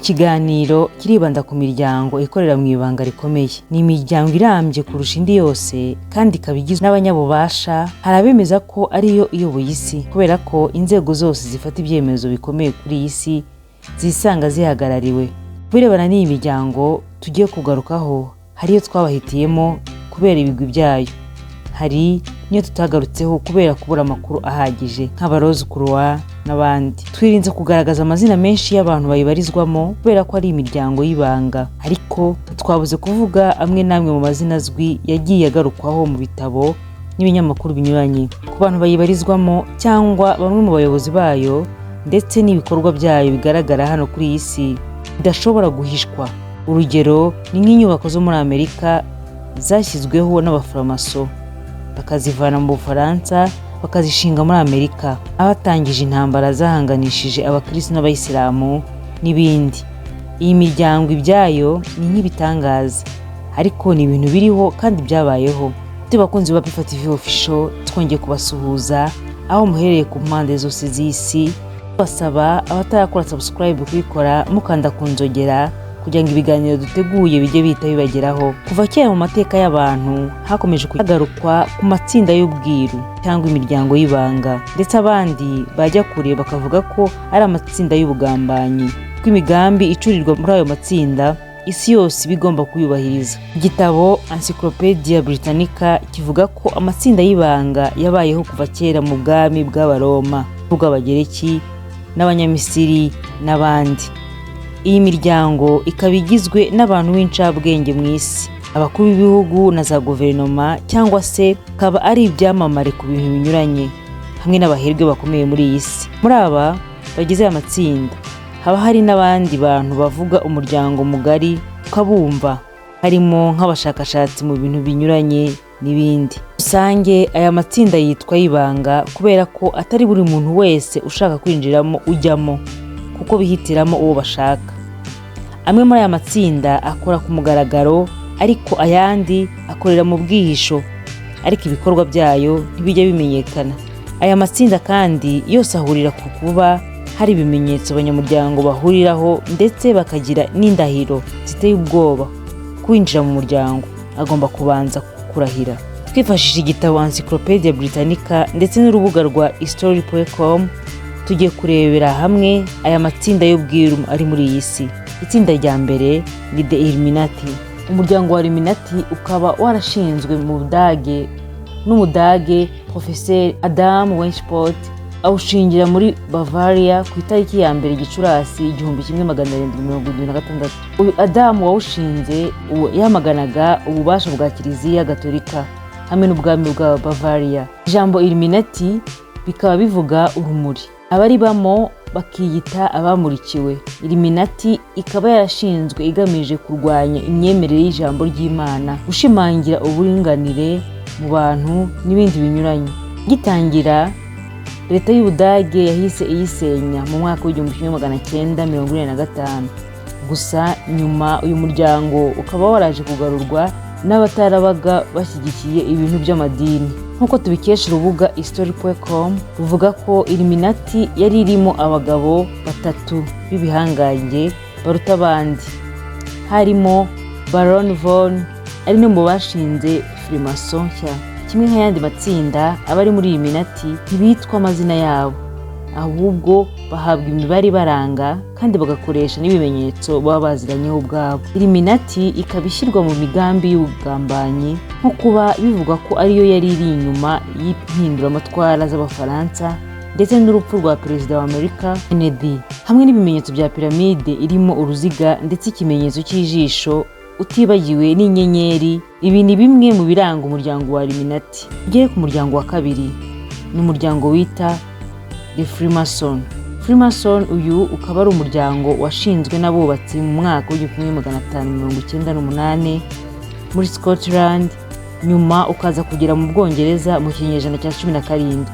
kiganiro kiribanda ku miryango ikorera mu ibanga rikomeye. Ni imiryango irambye kurusha indi yose kandi ikaba igizwe n'abanyabubasha. Hari abemeza ko ariyo iyoboye isi kubera ko inzego zose zifata ibyemezo bikomeye kuri iyi si zisanga zihagarariwe. Birebana n'iyi miryango tugiye kugarukaho, hariyo twabahitiyemo kubera ibigwi byayo, hari niyo tutagarutseho kubera kubura amakuru ahagije nk'Abarozi Croix n'abandi. Twirinze kugaragaza amazina menshi y'abantu bayibarizwamo kubera ko ari imiryango y'ibanga, ariko twabuze kuvuga amwe n'amwe mu mazina azwi yagiye agarukwaho mu bitabo n'ibinyamakuru binyuranye, ku bantu bayibarizwamo cyangwa bamwe mu bayobozi bayo, ndetse n'ibikorwa byayo bigaragara hano kuri iyi si bidashobora guhishwa. Urugero ni nk'inyubako zo muri Amerika zashyizweho n'abaframaso bakazivana mu Bufaransa bakazishinga muri Amerika, abatangije intambara zahanganishije abakristo n'abayisilamu n'ibindi. Iyi miryango ibyayo ni nk'ibitangaza, ariko ni ibintu biriho kandi byabayeho. Bakunzi ba P4 TV Official, twongeye kubasuhuza aho muhereye ku mpande zose z'isi. Basaba abatarakora subscribe kubikora mukanda ku nzogera kugira ngo ibiganiro duteguye bijye bihita bibageraho. Kuva kera mu mateka y'abantu hakomeje kugarukwa ku matsinda y'ubwiru cyangwa imiryango y'ibanga, ndetse abandi bajya kure bakavuga ko ari amatsinda y'ubugambanyi, ko imigambi icurirwa muri ayo matsinda isi yose bigomba kuyubahiriza. Igitabo Encyclopedia Britannica kivuga ko amatsinda y'ibanga yabayeho kuva kera mu bwami bw'Abaroma, bw'Abagereki n'Abanyamisiri n'abandi. Iyi miryango ikaba igizwe n'abantu b'incabwenge mu isi, abakuru b'ibihugu na za guverinoma, cyangwa se akaba ari ibyamamare ku bintu binyuranye, hamwe n'abaherwe bakomeye muri iyi si. Muri aba bagize aya matsinda haba hari n'abandi bantu bavuga umuryango mugari ukabumva, harimo nk'abashakashatsi mu bintu binyuranye n'ibindi. Rusange aya matsinda yitwa y'ibanga kubera ko atari buri muntu wese ushaka kwinjiramo ujyamo, kuko bihitiramo uwo bashaka. Amwe muri aya matsinda akora ku mugaragaro, ariko ayandi akorera mu bwihisho, ariko ibikorwa byayo ntibijya bimenyekana. Aya matsinda kandi yose ahurira ku kuba hari ibimenyetso abanyamuryango bahuriraho, ndetse bakagira n'indahiro ziteye ubwoba. Kwinjira mu muryango agomba kubanza kurahira. Twifashishije igitabo Encyclopedia Britannica ndetse n'urubuga rwa history.com, tugiye kurebera hamwe aya matsinda y'ubwiru ari muri iyi si. Itsinda rya mbere ni The Illuminati. Umuryango wa Illuminati ukaba warashinzwe mu Budage n'Umudage Professor Adam Weishaupt, awushingira muri Bavaria ku itariki ya mbere Gicurasi 1776. Uyu Adam wawushinze yamaganaga ububasha bwa Kiliziya Gatolika hamwe n'ubwami bwa Bavaria. Ijambo Illuminati bikaba bivuga urumuri, abari bamo bakiyita abamurikiwe. Illuminati ikaba yarashinzwe igamije kurwanya imyemerere y'ijambo ry'Imana, gushimangira uburinganire mu bantu n'ibindi binyuranye. Gitangira, leta y'Ubudage yahise iyisenya mu mwaka w'1945. Gusa nyuma uyu muryango ukaba waraje kugarurwa n'abatarabaga bashyigikiye ibintu by'amadini. Nk'uko tubikesha urubuga history.com, ruvuga ko Illuminati yari irimo abagabo batatu b'ibihangange baruta abandi, harimo Baron von, ari no mu bashinze Freemason nshya. Kimwe nk'ayandi matsinda, abari muri Illuminati ntibitwa amazina yabo, ahubwo bahabwa imibare baranga kandi bagakoresha n'ibimenyetso baba baziranyeho ubwabo. Illuminati ikaba ishyirwa mu migambi y'ubugambanyi, nko kuba bivuga ko ariyo yari iri inyuma y'impinduramatwara z'Abafaransa ndetse n'urupfu rwa perezida wa Amerika Kennedy, hamwe n'ibimenyetso bya piramide irimo uruziga ndetse ikimenyetso cy'ijisho utibagiwe n'inyenyeri. Ibi ni bimwe mu biranga umuryango wa Illuminati. Ugere ku muryango wa kabiri, ni umuryango wita The Freemason. Freemason uyu ukaba ari umuryango washinzwe n'abubatsi mu mwaka w'1598 muri Scotland, nyuma ukaza kugera mu Bwongereza mu kinyejana cya 17,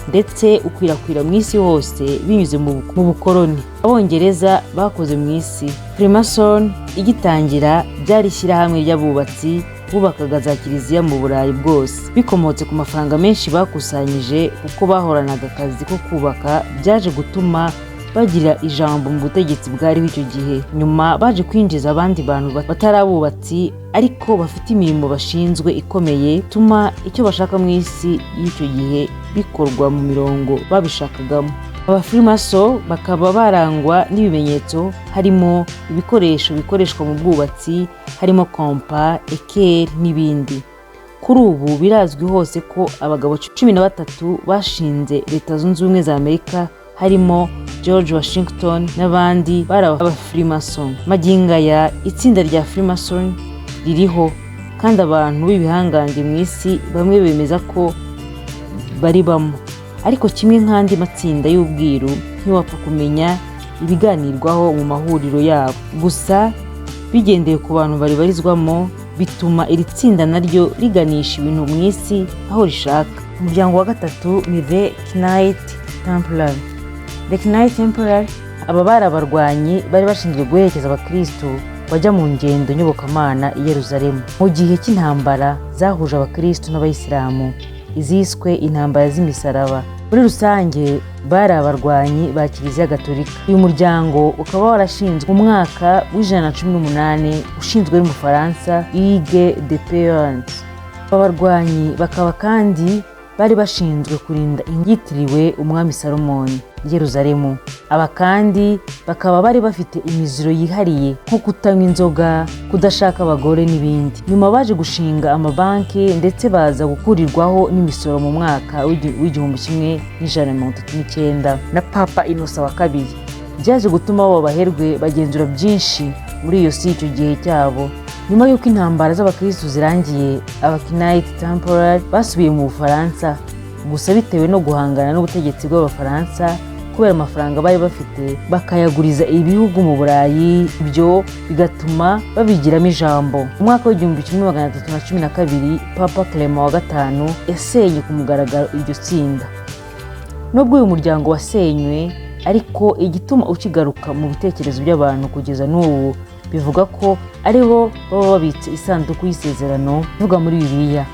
ndetse ukwirakwira mu isi hose binyuze mu bukoloni Abongereza bakoze mu isi. Freemason igitangira byari ishyirahamwe ry'abubatsi bubakaga za kiliziya mu Burayi bwose, bikomotse ku mafaranga menshi bakusanyije kuko bahoranaga akazi ko kubaka. Byaje gutuma bagira ijambo mu butegetsi bwariho icyo gihe. Nyuma baje kwinjiza abandi bantu batari abubatsi ariko bafite imirimo bashinzwe ikomeye, tuma icyo bashaka mu isi y'icyo gihe bikorwa mu mirongo babishakagamo. Abafrimaso bakaba barangwa n'ibimenyetso, harimo ibikoresho bikoreshwa mu bwubatsi, harimo kompa, ekeri n'ibindi. Kuri ubu birazwi hose ko abagabo 13 bashinze Leta Zunze Ubumwe za Amerika, harimo George Washington n'abandi bari abafrimason. Magingo aya itsinda rya Freemason ririho, kandi abantu b'ibihangange mu isi bamwe bemeza ko bari bamo, ariko kimwe nk'andi matsinda y'ubwiru ntiwapfa kumenya ibiganirwaho mu mahuriro yabo. Gusa bigendeye ku bantu baribarizwamo, bituma iri tsinda naryo riganisha ibintu mu isi aho rishaka. Umuryango wa gatatu ni The Knight Templar. The Knight Templar, aba bari abarwanyi bari bashinzwe guherekeza abakristo bajya mu ngendo nyobokamana i Yerusalemu mu gihe cy'intambara zahuje abakristo n'abayisilamu, iziswe intambara z'imisaraba. Muri rusange bari abarwanyi ba Kiliziya Gatolika. Uyu muryango ukaba warashinzwe mu mwaka w'118 ushinzwe n'Umufaransa Hugues de Payens. Abarwanyi bakaba kandi bari bashinzwe kurinda yitiriwe umwami Salomoni i Yerusalemu. Aba kandi bakaba bari bafite imiziro yihariye nko kutanywa inzoga, kudashaka abagore n'ibindi. Nyuma baje gushinga amabanki ndetse baza gukurirwaho n'imisoro mu mwaka w'1139 na Papa Innocent wa kabiri. Byaje gutuma abo baherwe bagenzura byinshi muri iyo si icyo gihe cyabo. Nyuma y'uko intambara z'abakristo zirangiye, aba Knight Templar basubiye mu Bufaransa, gusa bitewe no guhangana n'ubutegetsi bw'Abafaransa kubera amafaranga bari bafite bakayaguriza ibihugu mu Burayi, ibyo bigatuma babigiramo ijambo. Mu mwaka w'1312 Papa Clement wa gatanu yasenye ku mugaragaro iryo tsinda. Nubwo uyu muryango wasenywe, ariko igituma ukigaruka mu bitekerezo by'abantu kugeza n'ubu bivuga ko aribo baba babitse isanduku y'isezerano ivuga muri Bibiliya,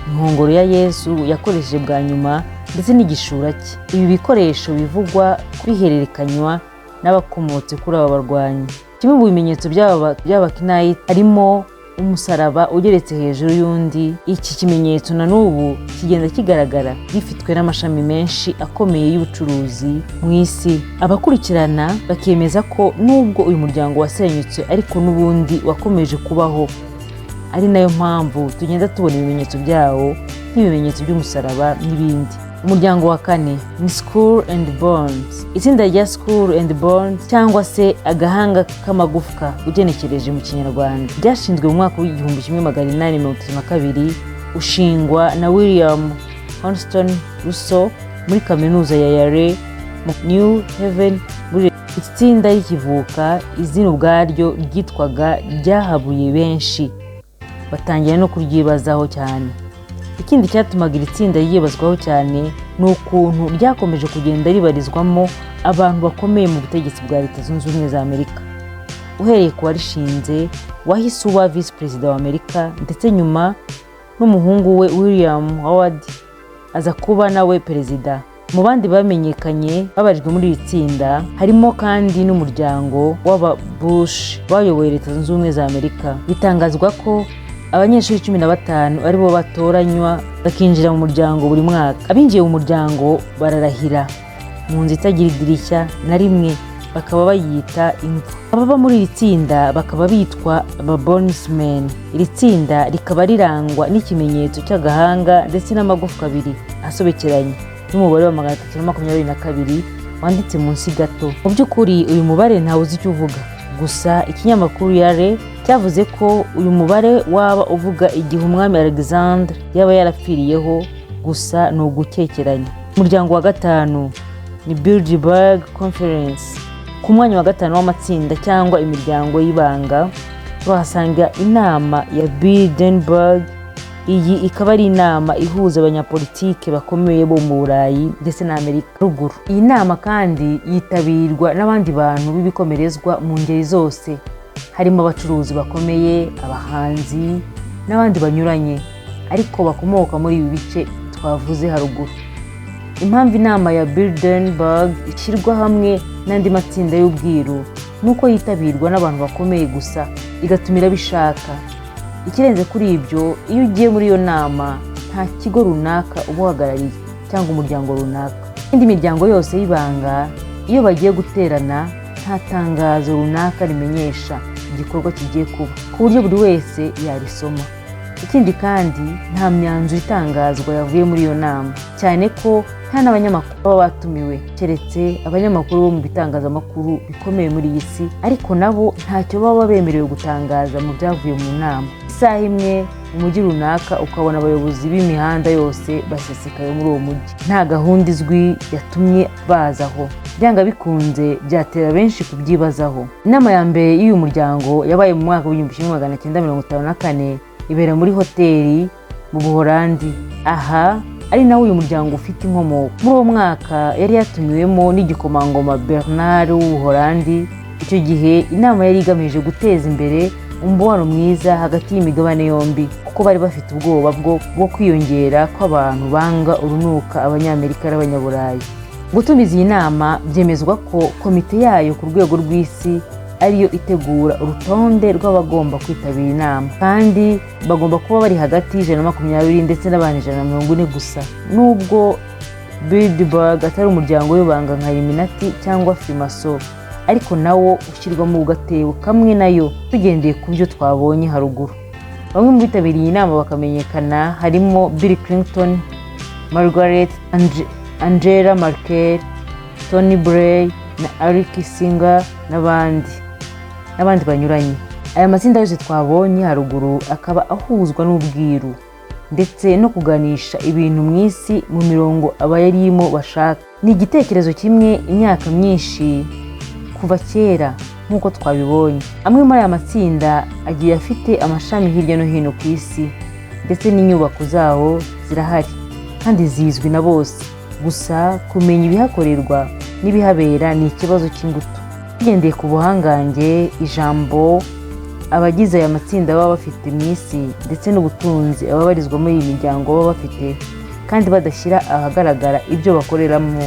inkongoro ya Yesu yakoresheje bwa nyuma ndetse n'igishura cye. Ibi bikoresho bivugwa bihererekanywa n'abakomotse kuri aba barwanyi. Kimwe mu bimenyetso by'aba Knight harimo umusaraba ugeretse hejuru y'undi. Iki kimenyetso na n'ubu kigenda kigaragara gifitwe n'amashami menshi akomeye y'ubucuruzi mu isi. Abakurikirana bakemeza ko nubwo uyu muryango wasenyutse, ariko n'ubundi wakomeje kubaho, ari nayo mpamvu tugenda tubona ibimenyetso byawo nk'ibimenyetso by'umusaraba n'ibindi. Umuryango wa kane ni Skull and Bones. Itsinda rya Skull and Bones cyangwa se agahanga k'amagufwa ugenekereje mu Kinyarwanda ryashinzwe mu mwaka w'1832, ushingwa na William Houston Russo muri kaminuza ya Yale mu New Haven. Muri itsinda rikivuka, izina ubwaryo ryitwaga ryahabuye benshi, batangira no kuryibazaho cyane. Ikindi cyatumaga iri tsinda ryibazwaho cyane ni ukuntu ryakomeje kugenda ribarizwamo abantu bakomeye mu butegetsi bwa Leta Zunze Ubumwe za Amerika, uhereye ku warishinze wahise uba Vice Perezida wa Amerika, ndetse nyuma n'umuhungu we William Howard aza kuba nawe perezida. Mu bandi bamenyekanye babarijwe muri iri tsinda harimo kandi n'umuryango w'aba Bush bayoboye Leta Zunze Ubumwe za Amerika. Bitangazwa ko abanyeshuri 15 aribo batoranywa bakinjira mu muryango buri mwaka. Abinjiye mu muryango bararahira mu nzu itagira idirishya na rimwe, bakaba bayita imva. Ababa muri iri tsinda bakaba bitwa aba Bonesmen. Iri tsinda rikaba rirangwa n'ikimenyetso cy'agahanga ndetse n'amagufwa abiri asobekeranye n'umubare wa 322 wanditse munsi gato. Mu by'ukuri uyu mubare ntawe uzi icyo uvuga, gusa ikinyamakuru Yale cyavuze ko uyu mubare waba uvuga igihe umwami Alexander yaba yarapfiriyeho, gusa ni ugukekeranya. Umuryango wa gatanu ni Bilderberg Conference. Ku mwanya wa gatanu w'amatsinda cyangwa imiryango y'ibanga turahasanga inama ya Bilderberg. Iyi ikaba ari inama ihuza abanyapolitike bakomeye bo mu Burayi ndetse na Amerika ruguru. Iyi nama kandi yitabirwa n'abandi bantu b'ibikomerezwa mu ngeri zose, harimo abacuruzi bakomeye, abahanzi n'abandi banyuranye, ariko bakomoka muri ibi bice twavuze haruguru. impamvu inama ya Bilderberg ishyirwa hamwe n'andi matsinda y'ubwiru nuko yitabirwa n'abantu bakomeye gusa, igatumira bishaka. Ikirenze kuri ibyo, iyo ugiye muri iyo nama nta kigo runaka uba uhagarariye cyangwa umuryango runaka. Indi miryango yose y'ibanga iyo bagiye guterana nta tangazo runaka rimenyesha igikorwa kigiye kuba, ku buryo buri wese yarisoma. Ikindi kandi nta myanzuro itangazwa yavuye muri iyo nama, cyane ko nta n'abanyamakuru baba batumiwe, keretse abanyamakuru bo mu bitangazamakuru bikomeye muri iyi si, ariko nabo ntacyo baba bemerewe gutangaza mu byavuye mu nama. Isaha imwe mu mujyi runaka ukabona abayobozi b'imihanda yose basesekaye muri uwo mujyi, nta gahunda izwi yatumye bazaho. Byanga bikunze byatera benshi kubyibazaho. Inama ya mbere y'uyu muryango yabaye mu mwaka w'1954 ibera muri hoteli mu Buholandi. Aha ari nawe uyu muryango ufite inkomoko. Muri uwo mwaka yari yatumiwemo n'igikomangoma Bernard w'Ubuholandi. Icyo gihe inama yari igamije guteza imbere umubano mwiza hagati y'imigabane yombi, kuko bari bafite ubwoba bwo kwiyongera kw'abantu banga urunuka Abanyamerika n'Abanyaburayi. Gutumiza iyi nama byemezwa ko komite yayo ku rwego rw'isi ariyo itegura urutonde rw'abagomba kwitabira inama, kandi bagomba kuba bari hagati y'120 ndetse n'abantu 140 gusa. Nubwo Bilderberg atari umuryango w'ibanga nka Illuminati cyangwa Freemason, ariko nawo ushyirwa mu gatebo kamwe nayo tugendeye ku byo twabonye haruguru. Bamwe mu bitabiriye inama bakamenyekana harimo Bill Clinton, Margaret Angela Merkel, Tony Blair na Henry Kissinger n'abandi banyuranye. Aya matsinda yose twabonye haruguru akaba ahuzwa n'ubwiru ndetse no kuganisha ibintu mu isi mu mirongo abayarimo bashaka. Ni igitekerezo kimwe imyaka myinshi kuva kera nk'uko twabibonye. Amwe muri aya matsinda agiye afite amashami hirya no hino ku isi, ndetse n'inyubako zaho zirahari kandi zizwi na bose. Gusa kumenya ibihakorerwa n'ibihabera ni ikibazo cy'ingutu. Tugendeye ku buhangange, ijambo abagize aya matsinda baba bafite mu isi, ndetse n'ubutunzi ababarizwa muri iyi miryango baba bafite, kandi badashyira ahagaragara ibyo bakoreramo,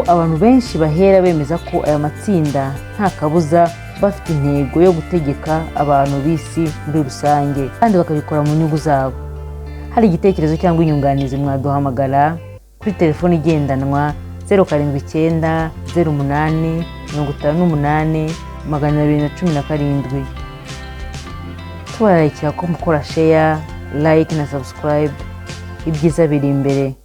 abantu benshi bahera bemeza ko aya matsinda nta kabuza bafite intego yo gutegeka abantu b'isi muri rusange, kandi bakabikora mu nyungu zabo. Hari igitekerezo cyangwa inyunganizi, mwaduhamagara kuri telefoni igendanwa 079 08 58 217. Tubararikira ko mukora share, like na subscribe. Ibyiza biri imbere.